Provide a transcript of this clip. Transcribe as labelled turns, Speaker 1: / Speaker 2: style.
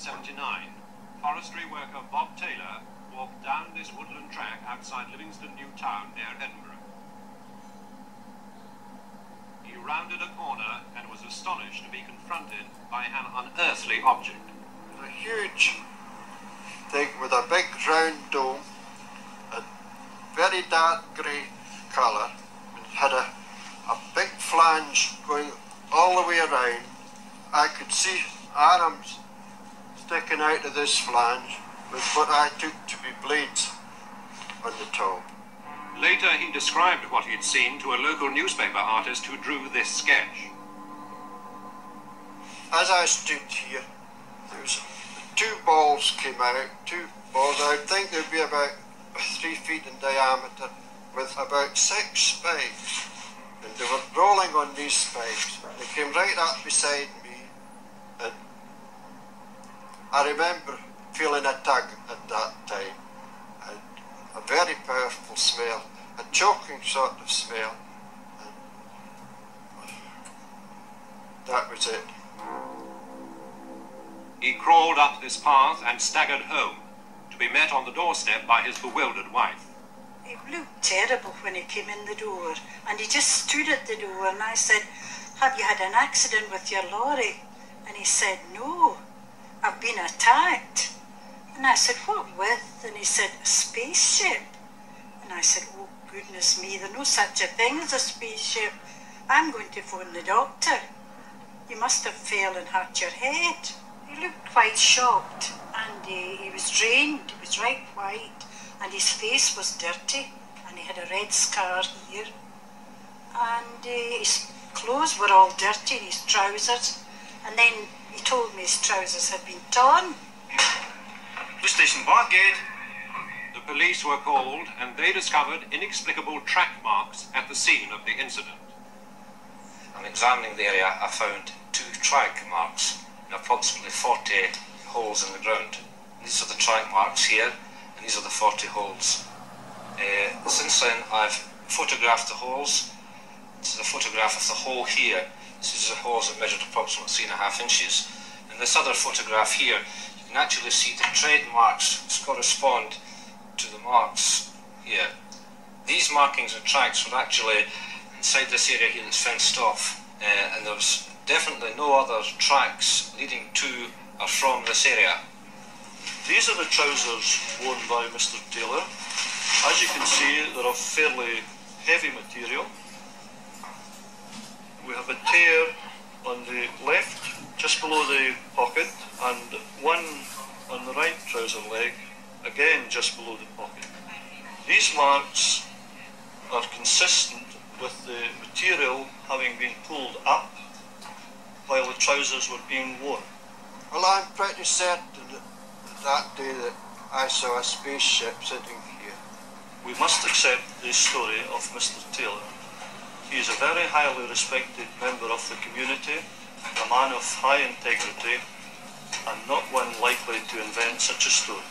Speaker 1: 1979, forestry worker Bob Taylor walked down this woodland track outside Livingston New Town near Edinburgh. He rounded a corner and was astonished to be confronted by an unearthly object.
Speaker 2: A huge thing with a big round dome, a very dark grey colour, and had a big flange going all the way around. I could see arms sticking out of this flange with what I took to be blades on the top.
Speaker 1: Later he described what he had seen to a local newspaper artist who drew this sketch.
Speaker 2: As I stood here, there was two balls came out, two balls, I think they'd be about 3 feet in diameter, with about 6 spikes. And they were rolling on these spikes. They came right up beside me, and I remember feeling a tug at that time, and a very powerful smell, a choking sort of smell, and that was it.
Speaker 1: He crawled up this path and staggered home, to be met on the doorstep by his bewildered wife.
Speaker 3: It looked terrible when he came in the door, and he just stood at the door, and I said, "Have you had an accident with your lorry?" And he said, "No, I've been attacked." And I said, "What with?" And he said, "A spaceship." And I said, "Oh, goodness me, there's no such a thing as a spaceship. I'm going to phone the doctor. You must have fell and hurt your head." He looked quite shocked, and he was drained. He was right white, and his face was dirty, and he had a red scar here, and his clothes were all dirty, and his trousers, and then he told me his trousers had been torn.
Speaker 4: Police station Bargate.
Speaker 1: The police were called, and they discovered inexplicable track marks at the scene of the incident.
Speaker 4: On examining the area, I found 2 track marks in approximately 40 holes in the ground. These are the track marks here, and these are the 40 holes. Since then, I've photographed the holes. This is a photograph of the hole here. This is the holes that measured approximately 3.5 inches. In this other photograph here, you can actually see the tread marks correspond to the marks here. These markings and tracks were actually inside this area here that's fenced off, and there's definitely no other tracks leading to or from this area.
Speaker 5: These are the trousers worn by Mr. Taylor. As you can see, they're of fairly heavy material. We have a tear on the left, just below the pocket, and one on the right trouser leg, again just below the pocket. These marks are consistent with the material having been pulled up while the trousers were being worn.
Speaker 2: Well, I'm pretty certain that day that I saw a spaceship sitting here.
Speaker 5: We must accept the story of Mr. Taylor. He is a very highly respected member of the community, a man of high integrity, and not one likely to invent such a story.